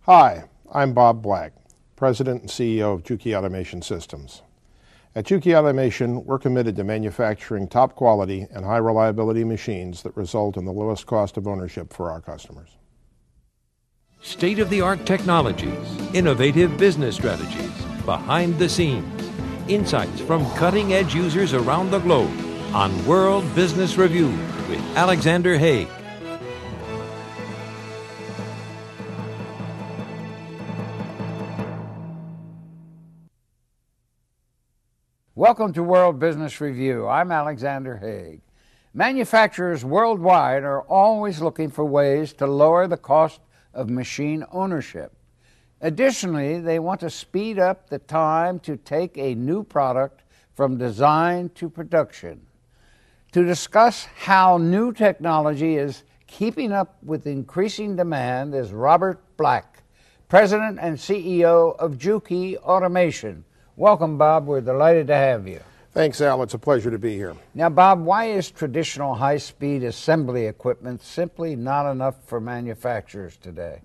Hi, I'm Bob Black, President and CEO of Juki Automation Systems. At Juki Automation, we're committed to manufacturing top quality and high reliability machines that result in the lowest cost of ownership for our customers. State-of-the-art technologies, innovative business strategies, behind the scenes, insights from cutting-edge users around the globe on World Business Review with Alexander Haig. Welcome to World Business Review. I'm Alexander Haig. Manufacturers worldwide are always looking for ways to lower the cost of machine ownership. Additionally, they want to speed up the time to take a new product from design to production. To discuss how new technology is keeping up with increasing demand is Robert Black, President and CEO of Juki Automation. Welcome, Bob. We're delighted to have you. Thanks, Al. It's a pleasure to be here. Now, Bob, why is traditional high-speed assembly equipment simply not enough for manufacturers today?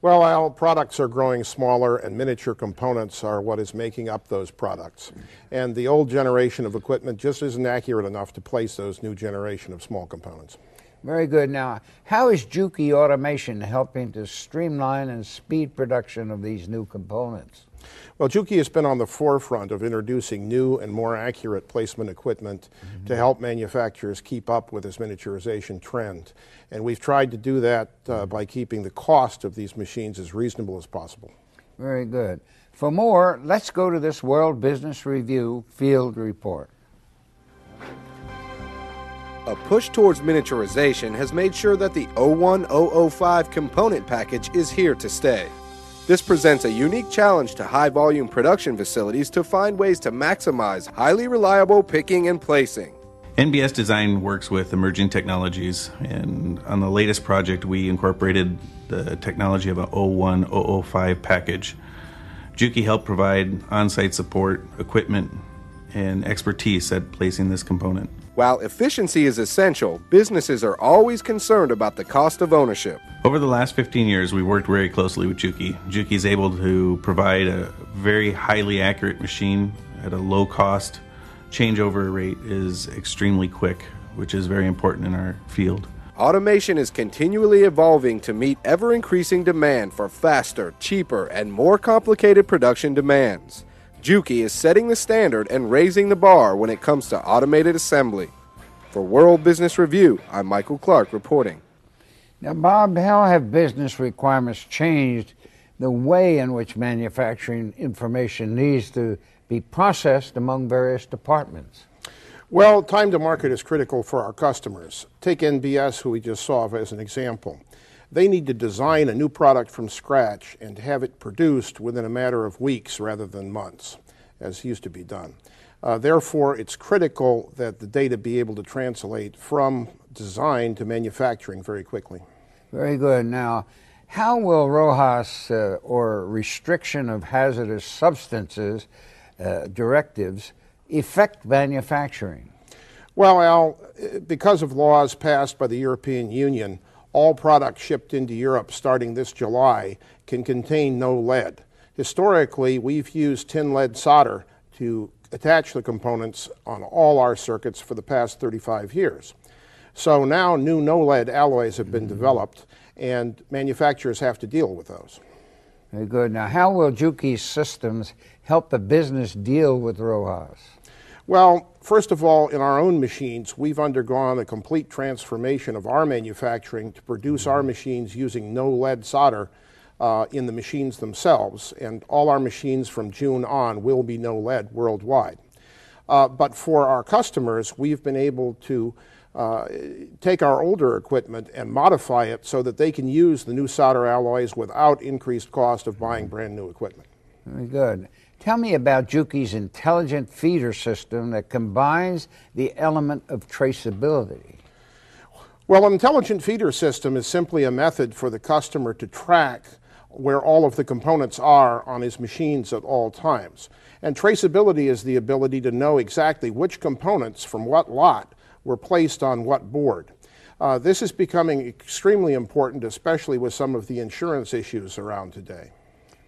Well, Al, products are growing smaller and miniature components are what is making up those products. And the old generation of equipment just isn't accurate enough to place those new generation of small components. Very good. Now, how is Juki Automation helping to streamline and speed production of these new components? Well, Juki has been on the forefront of introducing new and more accurate placement equipment to help manufacturers keep up with this miniaturization trend. And we've tried to do that by keeping the cost of these machines as reasonable as possible. Very good. For more, let's go to this World Business Review field report. A push towards miniaturization has made sure that the 01005 component package is here to stay. This presents a unique challenge to high-volume production facilities to find ways to maximize highly reliable picking and placing. NBS Design works with emerging technologies, and on the latest project we incorporated the technology of a 01005 package. Juki helped provide on-site support, equipment, and expertise at placing this component. While efficiency is essential, businesses are always concerned about the cost of ownership. Over the last 15 years, we worked very closely with Juki. Juki is able to provide a very highly accurate machine at a low cost. Changeover rate is extremely quick, which is very important in our field. Automation is continually evolving to meet ever-increasing demand for faster, cheaper, and more complicated production demands. Juki is setting the standard and raising the bar when it comes to automated assembly. For World Business Review, I'm Michael Clark reporting. Now, Bob, how have business requirements changed the way in which manufacturing information needs to be processed among various departments? Well, time to market is critical for our customers. Take NBS, who we just saw, as an example. They need to design a new product from scratch and have it produced within a matter of weeks rather than months, as used to be done. Therefore, it's critical that the data be able to translate from design to manufacturing very quickly. Very good. Now, how will RoHS or restriction of hazardous substances directives affect manufacturing? Well, Al, because of laws passed by the European Union, all products shipped into Europe starting this July can contain no lead. Historically, we've used tin lead solder to attach the components on all our circuits for the past 35 years. So now new no lead alloys have been developed and manufacturers have to deal with those. Very good. Now, how will Juki's systems help the business deal with RoHS? Well, first of all, in our own machines, we've undergone a complete transformation of our manufacturing to produce our machines using no lead solder in the machines themselves, and all our machines from June on will be no lead worldwide. But for our customers, we've been able to take our older equipment and modify it so that they can use the new solder alloys without increased cost of buying brand new equipment. Very good. Tell me about Juki's intelligent feeder system that combines the element of traceability. Well, an intelligent feeder system is simply a method for the customer to track where all of the components are on his machines at all times. And traceability is the ability to know exactly which components from what lot were placed on what board. This is becoming extremely important, especially with some of the insurance issues around today.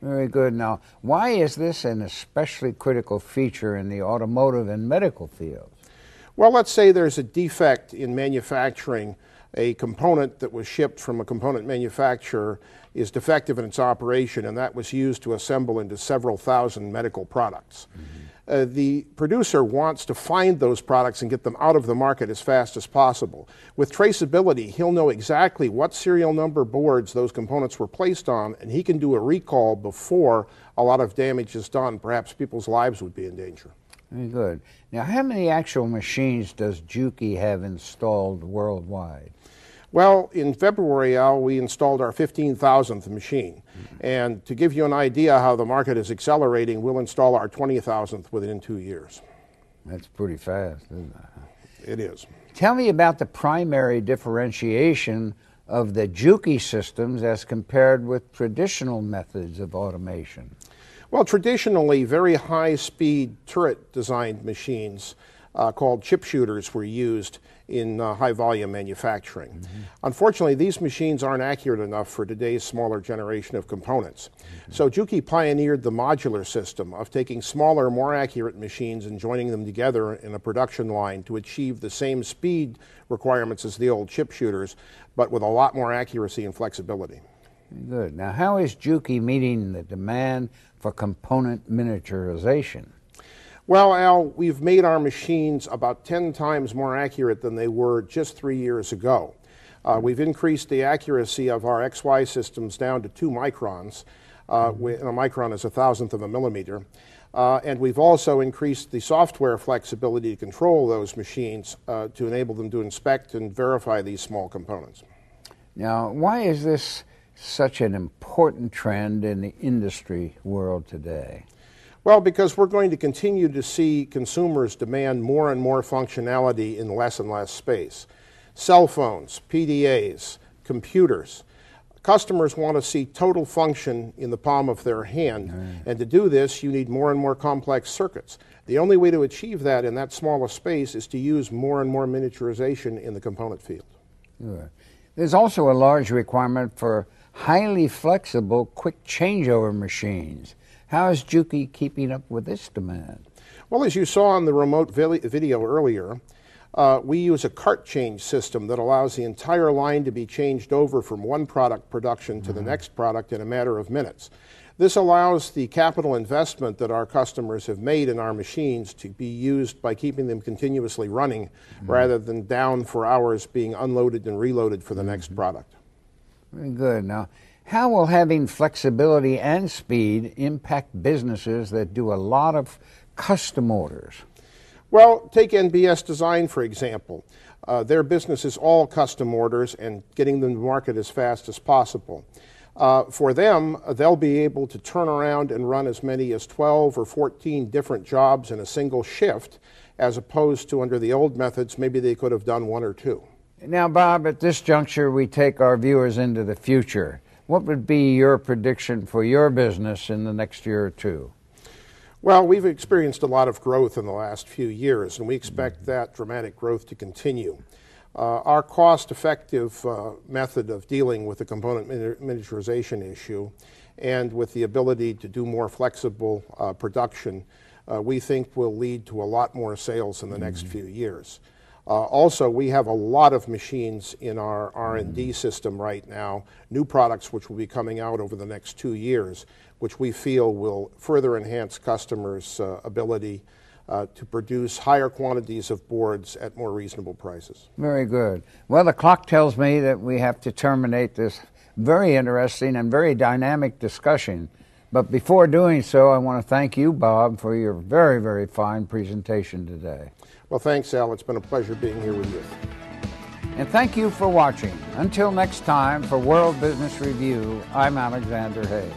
Very good. Now, why is this an especially critical feature in the automotive and medical fields? Well, let's say there's a defect in manufacturing. A component that was shipped from a component manufacturer is defective in its operation, and that was used to assemble into several thousand medical products. The producer wants to find those products and get them out of the market as fast as possible. With traceability, he'll know exactly what serial number boards those components were placed on, and he can do a recall before a lot of damage is done. Perhaps people's lives would be in danger. Very good. Now, how many actual machines does Juki have installed worldwide? Well, in February, Al, we installed our 15,000th machine. And to give you an idea how the market is accelerating, we'll install our 20,000th within 2 years. That's pretty fast, isn't it? It is. Tell me about the primary differentiation of the Juki systems as compared with traditional methods of automation. Well, traditionally, very high-speed turret-designed machines called chip shooters were used in high-volume manufacturing. Unfortunately, these machines aren't accurate enough for today's smaller generation of components. So Juki pioneered the modular system of taking smaller, more accurate machines and joining them together in a production line to achieve the same speed requirements as the old chip shooters, but with a lot more accuracy and flexibility. Good. Now, how is Juki meeting the demand for component miniaturization? Well, Al, we've made our machines about 10 times more accurate than they were just 3 years ago. We've increased the accuracy of our XY systems down to 2 microns, and a micron is 1,000th of a millimeter. And we've also increased the software flexibility to control those machines to enable them to inspect and verify these small components. Now, why is this such an important trend in the industry world today? Well, because we're going to continue to see consumers demand more and more functionality in less and less space. Cell phones, PDAs, computers. Customers want to see total function in the palm of their hand, and to do this, you need more and more complex circuits. The only way to achieve that in that small a space is to use more and more miniaturization in the component field. Sure. There's also a large requirement for highly flexible, quick changeover machines. How is Juki keeping up with this demand? Well, as you saw on the remote video earlier, we use a cart change system that allows the entire line to be changed over from one product production to the next product in a matter of minutes. This allows the capital investment that our customers have made in our machines to be used by keeping them continuously running rather than down for hours being unloaded and reloaded for the next product. Very good. Now, how will having flexibility and speed impact businesses that do a lot of custom orders? Well, take NBS Design, for example. Their business is all custom orders and getting them to market as fast as possible. For them, they'll be able to turn around and run as many as 12 or 14 different jobs in a single shift, as opposed to under the old methods, maybe they could have done 1 or 2. Now, Bob, at this juncture, we take our viewers into the future. What would be your prediction for your business in the next year or two? Well, we've experienced a lot of growth in the last few years, and we expect that dramatic growth to continue. Our cost-effective method of dealing with the component miniaturization issue and with the ability to do more flexible production, we think will lead to a lot more sales in the next few years. Also, we have a lot of machines in our R&D system right now, new products which will be coming out over the next 2 years, which we feel will further enhance customers' ability to produce higher quantities of boards at more reasonable prices. Very good. Well, the clock tells me that we have to terminate this very interesting and very dynamic discussion. But before doing so, I want to thank you, Bob, for your very, very fine presentation today. Well, thanks, Al. It's been a pleasure being here with you. And thank you for watching. Until next time, for World Business Review, I'm Alexander Haig.